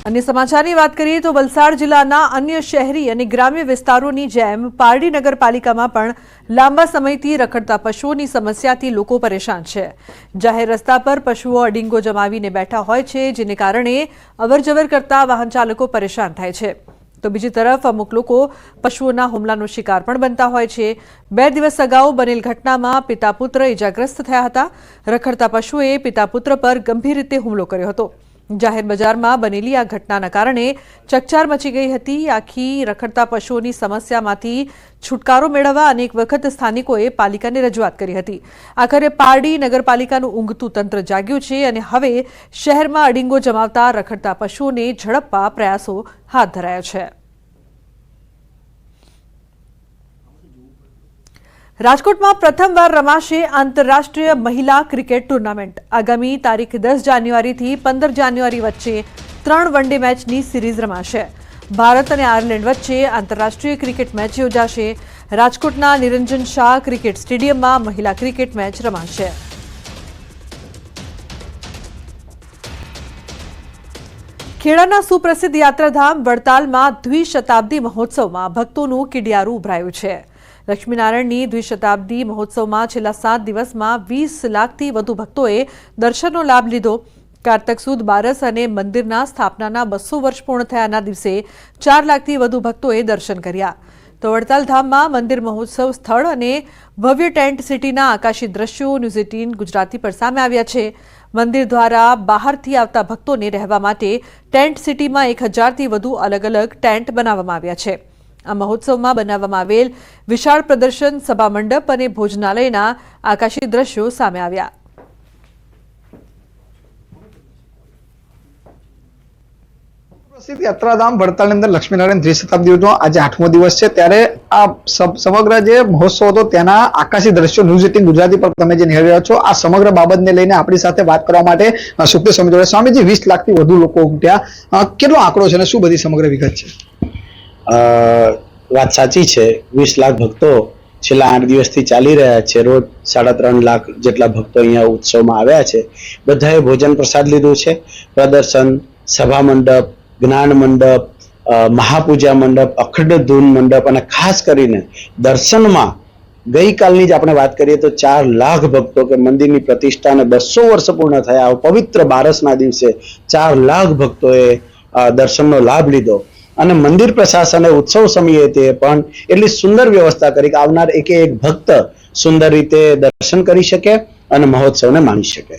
अन्य समाचारनी बात करिए तो वलसाड जिल्लाना अन्य शहरी અને ગ્રામ્ય વિસ્તારોની જેમ પારડી નગરપાલિકામાં પણ લાંબા સમયથી રખડતા પશુઓની સમસ્યાથી લોકો પરેશાન છે। જાહેર રસ્તા પર પશુઓ અડીંગો જમાવીને બેઠા હોય છે, જેને કારણે અવરજવર કરતા વાહન ચાલકો પરેશાન થાય છે। તો બીજી તરફ અમુક લોકો પશુઓના હુમલાનો શિકાર પણ બનતા હોય છે। 2 દિવસ અગાઉ બનેલ ઘટનામાં પિતા પુત્ર ઇજાગ્રસ્ત થયા હતા। રખડતા પશુએ પિતા પુત્ર પર ગંભીર રીતે હુમલો કર્યો હતો। जाहेर बजार में बनेली आ घटना कारण चकचार मची गई थी। आखी रखड़ता पशुओं समस्या में छुटकारो मेळववा अनेक वखत स्थानिकोए पालिका ने रजूआत करी हती। आखरे पारडी नगरपालिकानुं ऊंघतुं तंत्र जाग्युं छे अने हवे शहर में अडींगो जमावता रखड़ता पशुओं ने झड़पवा प्रयासों हाथ धराया छे। राजकोट में प्रथमवार रमाशे आंतरराष्ट्रीय महिला क्रिकेट टूर्नामेंट। आगामी तारीख 10 जान्युआरी थी 15 जान्युआरी वच्चे 3 वनडे मैचनी सीरीज रमाशे। भारत और आयरलैंड वच्चे आंतरराष्ट्रीय क्रिकेट मैच योजाशे। राजकोटना निरंजन शाह क्रिकेट स्टेडियम में महिला क्रिकेट मैच रमाशे। खेड़ाना सुप्रसिद्ध यात्राधाम वड़ताल में द्विशताब्दी महोत्सव में भक्तों कीडियारू उभरायुं छे। लक्ष्मीनारायणनी द्विशताब्दी महोत्सव में छेल्ला 7 दिवस में 20 लाख थी वधु भक्तोए दर्शननो लाभ लीधो। कार्तक सुद बारस अने मंदिरना स्थापनाना 200 वर्ष पूर्ण थयाना दिवसे 4 लाख थी वधु भक्तोए दर्शन कर्या। तो वड़ताल धाम में मंदिर महोत्सव स्थल अने भव्य टेंट सिटीना आकाशी दृश्यों न्यूज 18 गुजराती पर सामे आव्या छे। मंदिर द्वारा बहारथी आवता भक्तोने रहेवा माटे टेंट सिटी में 1000 थी वधु अलग अलग टेंट बनाववामां आव्या छे। आ महोत्सव में बनाववामां आवेल विशाल प्रदर्शन सभा मंडप और भोजनालयना आकाशी दृश्यों सामे आव्या। प्रसिद्ध यात्राधाम वड़ताल अंदर लक्ष्मीनारायण द्विशताब्दी आज 8मो दिवस है त्यारे आ समग्र जे महोत्सव हतो तेना आकाशी दृश्यो न्यूज 18 गुजराती पर तमे जे निहाળી રહ્યા છો। आ समग्र बाबतने लईने आपणी साथे વાત કરવા માટે સુખદેવ સ્વામી જોડે। સ્વામીજી 20 લાખથી વધુ લોકો ઉમટ્યા, કેટલો આંકડો છે અને શું બધી સમગ્ર વિગત છે? વાત સાચી છે। 20 લાખ ભક્તો છેલ્લા 8 દિવસથી ચાલી રહ્યા છે। રોજ 3.5 લાખ જેટલા ભક્તો અહીંયા ઉત્સવમાં આવ્યા છે। બધાએ ભોજન પ્રસાદ લીધું છે। પ્રદર્શન, સભા મંડપ, જ્ઞાન મંડપ, મહાપૂજા મંડપ, અખંડ ધૂન મંડપ અને ખાસ કરીને દર્શનમાં ગઈકાલની જ આપણે વાત કરીએ તો 4 લાખ ભક્તો કે મંદિરની પ્રતિષ્ઠાને 200 વર્ષ પૂર્ણ થયા પવિત્ર બારસના દિવસે 4 લાખ ભક્તોએ દર્શનનો લાભ લીધો। અને મંદિર પ્રશાસને ઉત્સવ સમિતિએ પણ એટલી સુંદર વ્યવસ્થા કરી કે આવનાર એક ભક્ત સુંદર રીતે દર્શન કરી શકે અને મહોત્સવને માણી શકે।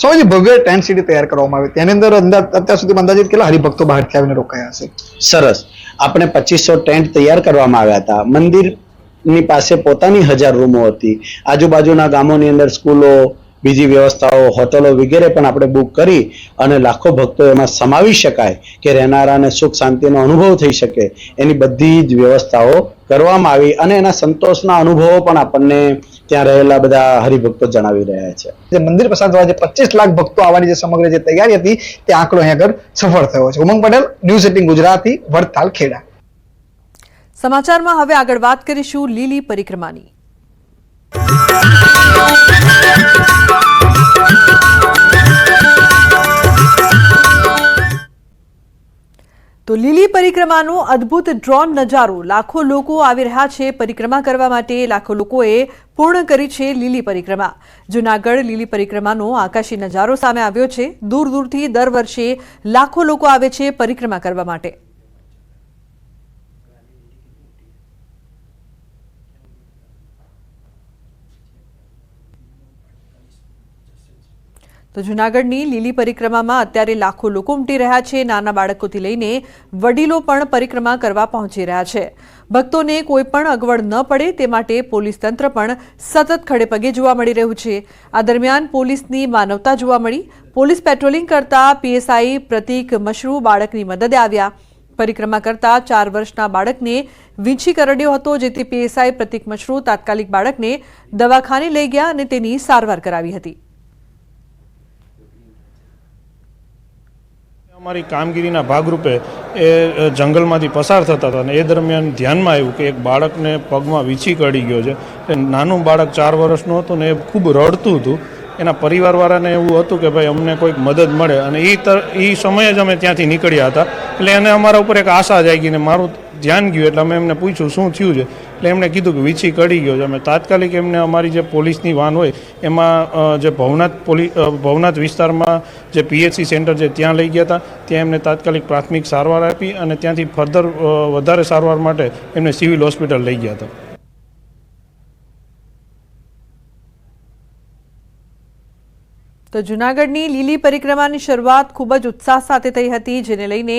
સ્વામીજી, ભવ્ય ટેન્ટ સિટી તૈયાર કરવામાં આવી, તેની અંદર અત્યાર સુધીમાં અંદાજિત કેટલા હરિભક્તો બહારથી આવીને રોકાયા હશે? સરસ, આપણે 2500 ટેન્ટ તૈયાર કરવામાં આવ્યા હતા। મંદિરની પાસે પોતાની 1000 રૂમો હતી। આજુબાજુના ગામોની અંદર સ્કૂલો, બીજી વ્યવસ્થાઓ, હોટલો વગેરે પણ આપણે બુક કરી અને લાખો ભક્તો એમાં સમાવી શકાય કે રહેનારાને સુખ શાંતિનો અનુભવ થઈ શકે એની બધી જ વ્યવસ્થાઓ કરવામાં આવી અને એના સંતોષના અનુભવો પણ આપણને ત્યાં રહેલા બધા હરિભક્તો જણાવી રહ્યા છે। જે મંદિર પ્રસાદ દ્વારા જે 25 લાખ ભક્તો આવવાની જે સમગ્ર જે તૈયારી હતી તે આંકડો અહીં આગળ સફળ થયો છે। ઉમંગ પટેલ, ન્યૂઝ 18 ગુજરાતી, વડતાલ, ખેડા। समाचारमां हवे आगळ वात करीशुं લીલી પરિક્રમાની। तो લીલી પરિક્રમાનો અદ્ભુત ડ્રોન નજારો, લાખો લોકો આવી રહ્યા છે પરિક્રમા કરવા માટે। લાખો લોકોએ પૂર્ણ કરી છે લીલી પરિક્રમા। જૂનાગઢ લીલી પરિક્રમાનો આકાશી નજારો સામે આવ્યો છે। દૂર દૂરથી દર વર્ષે લાખો લોકો આવે છે પરિક્રમા કરવા માટે। तो जूनागढ़नी लीली परिक्रमा में अत्यारे लाखों लोग उमटी रह्या छे। नाना बाळकोथी लईने वडीलो पण परिक्रमा करवा पहोंची रह्या छे। भक्तोने कोई पण अगवड न पड़े ते माटे पोलीस तंत्र पण सतत खड़े पगे जोवा मळी रह्युं छे। आ दरमियान पोलीसनी मानवता जोवा मळी। पोलीस पेट्रोलिंग करता पीएसआई प्रतीक मशरू बाळकनी मददे आव्या। परिक्रमा करता 4 वर्षना बाळकने वींछी करड्यो हतो, जेथी पीएसआई प्रतीक मशरू तात्कालिक बाळकने दवाखाने लई गया अने तेनी सारवार करावी हती। અમારી કામગીરીના ભાગરૂપે એ જંગલમાંથી પસાર થતા હતા અને એ દરમિયાન ધ્યાનમાં આવ્યું કે એક બાળકને પગમાં વીંછી કડી ગયો છે। નાનું બાળક 4 વર્ષનું હતું ને એ ખૂબ રડતું હતું એના પરિવારવાળાને એવું હતું કે ભાઈ અમને કોઈક મદદ મળે, અને એ સમયે જ અમે ત્યાંથી નીકળ્યા હતા. એટલે એને અમારા ઉપર એક આશા જાગી ને મારું ધ્યાન ગયું. એટલે અમે એમને પૂછ્યું શું થયું છે, એટલે એમણે કીધું કે વીછી કડી ગયો છે. અમે તાત્કાલિક એમને અમારી જે પોલીસની વાન હોય એમાં જે ભવનાથ વિસ્તારમાં જે PHC સેન્ટર છે ત્યાં લઈ ગયા હતા. ત્યાં એમને તાત્કાલિક પ્રાથમિક સારવાર આપી અને ત્યાંથી ફર્ધર વધારે સારવાર માટે એમને સિવિલ હોસ્પિટલ લઈ ગયા હતા. તો જૂનાગઢની લીલી પરિક્રમાની શરૂઆત ખૂબ જ ઉત્સાહ સાથે થઈ હતી, જેને લઈને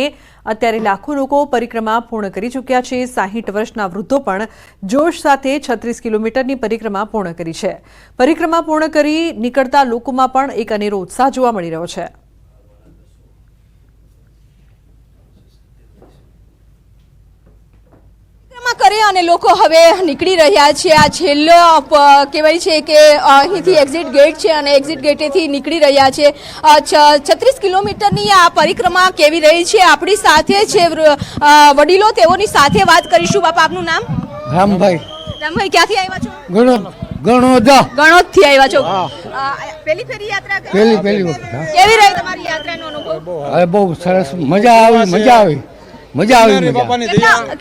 અત્યારે લાખો લોકો પરિક્રમા પૂર્ણ કરી ચૂક્યા છે. 60 વર્ષના વૃદ્ધો પણ જોશ સાથે 36 કિલોમીટરની પરિક્રમા પૂર્ણ કરી છે. પરિક્રમા પૂર્ણ કરી નીકળતા લોકોમાં પણ એક અનેરો ઉત્સાહ જોવા મળી રહ્યો છે. કરે અને લોકો હવે નીકળી રહ્યા છે. આ છેલ્લો કહેવાય છે કે અહીંથી એક્ઝિટ ગેટ છે અને એક્ઝિટ ગેટેથી નીકળી રહ્યા છે. 36 કિલોમીટરની આ પરિક્રમા કેવી રહી છે, આપણી સાથે છે વડીલો, તેઓની સાથે વાત કરીશું. બાપા, આપનું નામ? રામભાઈ. રામભાઈ, ક્યાંથી આવ્યા છો? ગણોદથી આવ્યા છો. પહેલી ફેરી યાત્રા કરી? પહેલી વખત. કેવી રહી તમારી યાત્રાનો અનુભવ? બહુ સરસ, મજા આવી.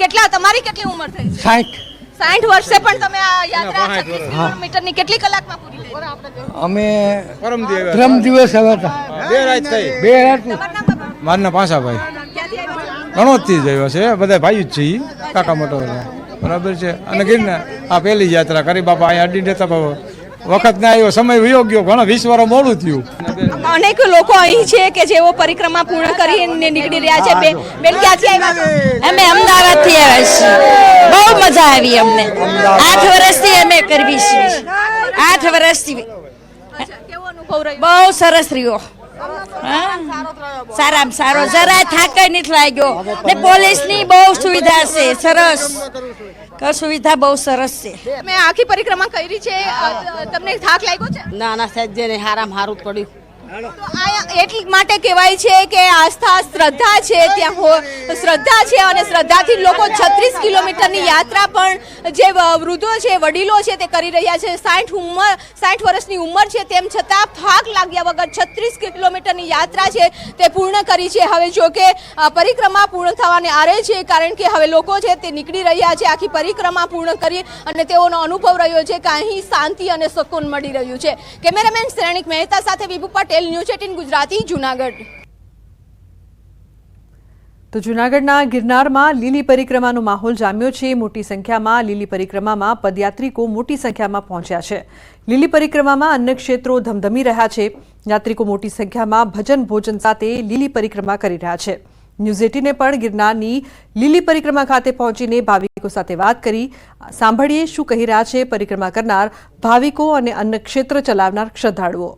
કેટલા તમારી કેટલી ઉંમર થઈ? 60 વર્ષે પણ તમે આ યાત્રા 36 કિલોમીટરની કેટલી કલાકમાં પૂરી કરી? અમે પરમ દિવસ આવ્યા હતા. 2 રાત થઈ. 2 રાત. મારું નામ પાસાભાઈ. ક્યાંથી આવ્યા છો? ગણોદથી જ આવ્યો છે. બધા ભાઈ જ છે, કાકા મોટો બરાબર છે. અને ગીરના આ પહેલી યાત્રા કરી બાપા. અહીંયા અડી નતા વખત ના આવ્યો, સમય વયો ગયો, ઘણો 20 વર્ષ મોડું થયું. અનેક લોકો અહીં છે કે જેઓ પરિક્રમા પૂર્ણ કરીને નીકળી રહ્યા છે. બેન, ક્યાંથી આવ્યા છો? અમે અમદાવાદથી આવ્યા છીએ. બહુ મજા આવી અમને. 8 વર્ષથી અમે કરવી છીએ. 8 વર્ષથી. કેવો અનુભવ રહ્યો? બહુ સરસ રહ્યો. સારામાં સારો, જરાય થાક નથી લાગ્યો. ને પોલીસની બહુ સુવિધા છે, સરસ સુવિધા બહુ સરસ છે. મેં આખી પરિક્રમા કરી છે, તમને થાક લાગ્યો છે? ના ના, સાહેબ હારામ હારું પડ્યું. તો આ એટલી માટે કહેવાય છે કે આસ્થા, શ્રદ્ધા છે, ત્યાં શ્રદ્ધા છે અને શ્રદ્ધાથી લોકો 36 કિલોમીટરની યાત્રા પણ જે વૃદ્ધો છે, વડીલો છે તે કરી રહ્યા છે. 60 વર્ષની ઉંમર છે, તેમ છતાં થાક લાગ્યા વગર 36 કિલોમીટરની યાત્રા છે તે પૂર્ણ કરી છે. હવે જો કે પરિક્રમા પૂર્ણ થવાને આરે છે, કારણ કે હવે લોકો છે તે નીકળી રહ્યા છે આખી પરિક્રમા પૂર્ણ કરી, અને તેઓનો અનુભવ રહ્યો છે કે અહીં શાંતિ અને સુકૂન મળી રહ્યું છે. કેમેરામેન શ્રેણિક મહેતા સાથે વિભુ પટેલ, ન્યૂઝ 18 ગુજરાતી, જૂનાગઢ. તો જૂનાગઢના ગિરનારમાં લીલી પરિક્રમાનો માહોલ જામ્યો છે. મોટી સંખ્યામાં લીલી પરિક્રમામાં પદયાત્રિકો મોટી સંખ્યામાં પહોંચ્યા છે. લીલી પરિક્રમામાં અન્ય ક્ષેત્રો ધમધમી રહ્યા છે. યાત્રિકો મોટી સંખ્યામાં ભજન ભોજન સાથે લીલી પરિક્રમા કરી રહ્યા છે. ન્યૂઝ 18 પણ ગિરનારની લીલી પરિક્રમા ખાતે પહોંચીને ભાવિકો સાથે વાત કરી. સાંભળીએ શું કહી રહ્યા છે પરિક્રમા કરનાર ભાવિકો અને અન્ય ક્ષેત્ર ચલાવનાર શ્રદ્ધાળુઓ.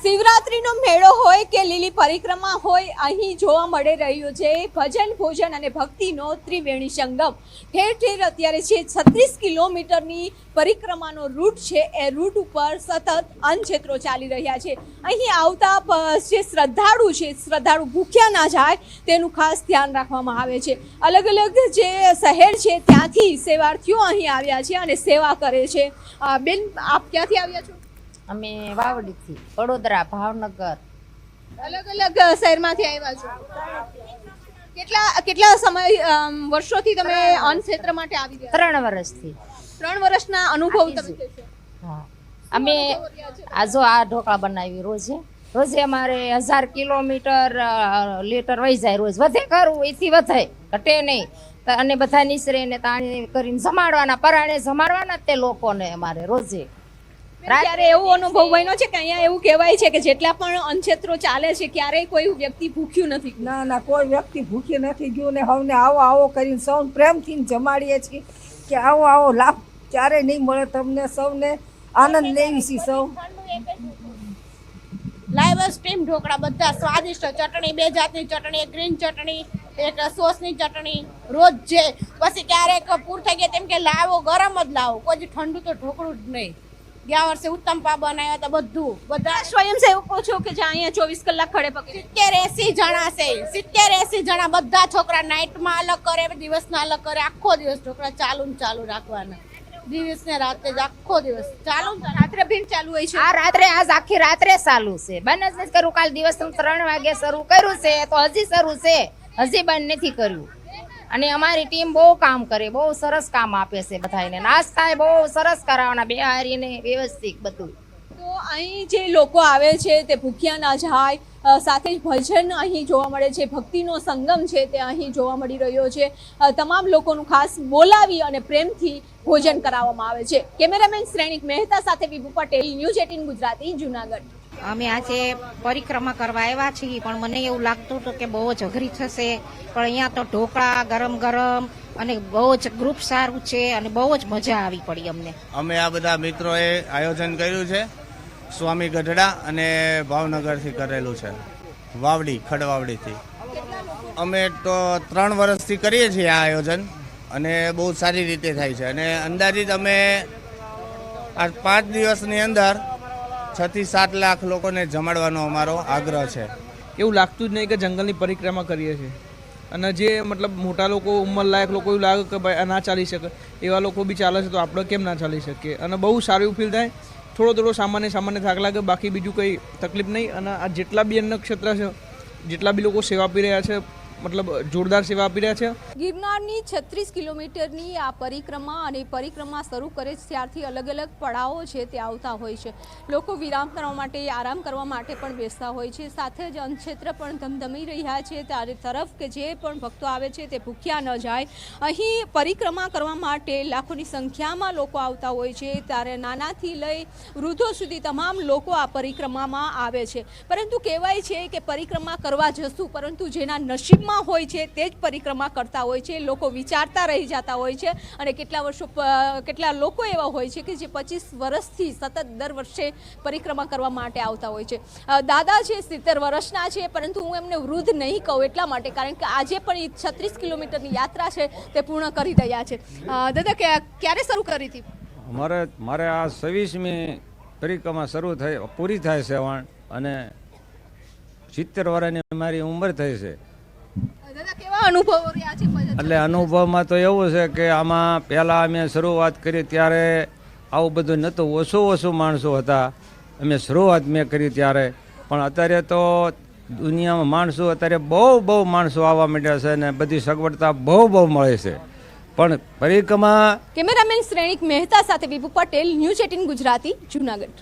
શિવરાત્રીનો મેળો હોય કે લીલી પરિક્રમા હોય, અહીં જોવા મળી રહ્યું છે ભજન ભોજન અને ભક્તિનો ત્રિવેણી સંગમ. ઠેર ઠેર અત્યારે છે 36 કિલોમીટરની પરિક્રમાનો રૂટ છે, એ રૂટ ઉપર સતત અનક્ષેત્રો ચાલી રહ્યા છે. અહીં આવતા જે શ્રદ્ધાળુ છે, શ્રદ્ધાળુ ભૂખ્યા ના જાય તેનું ખાસ ધ્યાન રાખવામાં આવે છે. અલગ અલગ જે શહેર છે ત્યાંથી સેવાર્થીઓ અહીં આવ્યા છે અને સેવા કરે છે. બેન, આપ ક્યાંથી આવ્યા છો? અમે વાવડીથી, વડોદરા, ભાવનગર, અલગ અલગ શહેરમાંથી આવ્યા છો. કેટલા સમય વર્ષોથી તમે અન્ન ક્ષેત્ર માટે આવી રહ્યા? 3 વર્ષથી. 3 વર્ષના અનુભવ તમે કહેશો? હા, અમે આ ઢોકળા બનાવી રોજે અમારે 1000 કિલોમીટર લીટર વહી જાય રોજ. વધે ખરું, એથી વધે, ઘટે નહીં. અને બધા નિસરે ને તાણી કરીને જમાડવાના, પરાણે જમાડવાના તે લોકોને અમારે રોજે. ત્યારે એવો અનુભવ બન્યો છે કે અહીંયા એવું કહેવાય છે કે જેટલા પણ અનક્ષેત્રો ચાલે છે ક્યારેય કોઈ વ્યક્તિ ભૂખ્યું નથી? ના, કોઈ વ્યક્તિ ભૂખ્યું નથી ગયું ને સૌને આવો કરીને સૌ પ્રેમથી જમાડીએ છીએ કે આવો લાભ ક્યારેય નહીં મળે તમને. સૌને આનંદ લેવી છે. સૌ લાઈવ સ્ટીમ ઢોકળા બધા સ્વાદિષ્ટ, ચટણી 2 જાતની ચટણી, એક ગ્રીન ચટણી, એક સોસની ચટણી રોજ છે. પછી ક્યારેક પૂર થઈ ગયા તેમ કે લાવો ગરમ જ લાવો, કોઈ ઠંડુ તો ઢોકળું જ નહીં. ગયા વર્ષે ઉત્તમપા બનાવ્યા હતા. બધા સ્વયંસેવકો છો કે જ્યાં અહીંયા 24 કલાક ખડે પગે? 70-80 જણા છે. 70-80 જણા, બધા છોકરા નાઇટમાં અલગ કરે, દિવસના અલગ કરે, આખો દિવસ ઢોકળા ચાલુ રાખવાના. દિવસ ને રાતે જ આખો દિવસ ચાલુ રાત્રે ભીડ ચાલુ હોય છે. આ રાત્રે આજ આખી રાત્રે ચાલુ છે. બંધ જ નથી કર્યું. કાલ દિવસ 3 વાગે શરૂ કર્યું છે તો હજી શરૂ છે, હજી બંધ નથી કર્યું. અને અમારી ટીમ બહુ કામ કરે, બહુ સરસ કામ આપે છે બધાને. નાસ્તા બહુ સરસ કરાવવાના, બેહારીને વ્યવસ્થિત બધું. તો અહીં જે લોકો આવે છે તે ભૂખ્યા ના જાય, સાથે જ ભજન અહીં જોવા મળે છે, ભક્તિનો સંગમ છે તે અહીં જોવા મળી રહ્યો છે. તમામ લોકોનું ખાસ બોલાવી અને પ્રેમથી ભોજન કરાવવામાં આવે છે. કેમેરામેન શ્રેણિક મહેતા સાથે વિભુ પટેલ, ન્યૂઝ 18 ગુજરાતી, જુનાગઢ. અમે આજે પરિક્રમા કરવા આવ્યા છીએ, પણ મને એવું લાગતું હતું કે બહુ જ અઘરી થશે, પણ અહીંયા તો ઢોકળા ગરમ ગરમ અને બહુ જ ગ્રુપ સારું છે અને બહુ જ મજા આવી પડી અમને. અમે આ બધા મિત્રોએ આયોજન કર્યું છે. સ્વામી ગઢડા અને ભાવનગરથી કરેલું છે, વાવડી, ખડવાવડીથી. અમે તો 3 વર્ષથી કરીએ છીએ આ આયોજન અને બહુ સારી રીતે થાય છે. અને અંદાજિત અમે આ 5 દિવસની અંદર 6 થી 7 લાખ લોકોને જમાડવાનો અમારો આગ્રહ છે. એવું લાગતું જ નહીં કે જંગલની પરિક્રમા કરીએ છીએ. અને જે મતલબ મોટા લોકો, ઉંમરલાયક લોકો એવું લાગે કે ભાઈ આ ના ચાલી શકે, એવા લોકો બી ચાલે છે તો આપણે કેમ ના ચાલી શકીએ. અને બહુ સારું એવું ફીલ થાય. થોડો સામાન્ય થાક લાગે, બાકી બીજું કંઈ તકલીફ નહીં. અને આ જેટલા બી અન્ય ક્ષેત્ર છે, જેટલા બી લોકો સેવા આપી રહ્યા છે, મતલબ જોરદાર સેવા આપી રહ્યા છે. ગિરનારની 36 કિલોમીટરની આ પરિક્રમા અને પરિક્રમા શરૂ કરે છે ત્યારથી અલગ અલગ પડાવો છે તે આવતા હોય છે. લોકો વિરામ કરવા માટે, આરામ કરવા માટે પણ બેસતા હોય છે. સાથે જ અન્નક્ષેત્ર પણ ધમધમી રહ્યા છે ત્યારે તરફ કે જે પણ ભક્તો આવે છે તે ભૂખ્યા ન જાય. અહીં પરિક્રમા કરવા માટે લાખોની સંખ્યામાં લોકો આવતા હોય છે. ત્યારે નાનાથી લઈ વૃદ્ધો સુધી તમામ લોકો આ પરિક્રમામાં આવે છે. પરંતુ કહેવાય છે કે પરિક્રમા કરવા જશું, પરંતુ જેના નસીબમાં હોય છે તે જ પરિક્રમા કરતા હોય છે. લોકો વિચારતા રહી જતા હોય છે અને કેટલા લોકો એવા હોય છે કે જે 25 વર્ષથી સતત દર વર્ષે પરિક્રમા કરવા માટે આવતા હોય છે. દાદા છે 70 વર્ષના છે, પરંતુ હું એમને વૃદ્ધ નહીં કહું એટલા માટે કારણ કે આજે પણ 36 કિલોમીટરની યાત્રા છે તે પૂર્ણ કરી રહ્યા છે. દાદા ક્યારે શરૂ કરી હતી? મારે આ 26મી પરિક્રમા પૂરી થાય છે અને 70 વર્ષની મારી ઉંમર થઈ છે. દાદા કેવા અનુભવો રહ્યા છે? એટલે અનુભવમાં તો એવું છે કે આમાં પહેલાં અમે શરૂઆત કરી ત્યારે આવું બધું નહોતું, ઓછું માણસો હતા. અમે શરૂઆત મેં કરી ત્યારે, પણ અત્યારે તો દુનિયામાં માણસો અત્યારે બહુ માણસો આવવા માંડ્યા છે અને બધી સગવડતા બહુ મળે છે. પણ પરિક્રમા. કેમેરામેન શ્રેણિક મહેતા સાથે વિભુ પટેલ, ન્યૂઝ 18 ગુજરાતી, જુનાગઢ.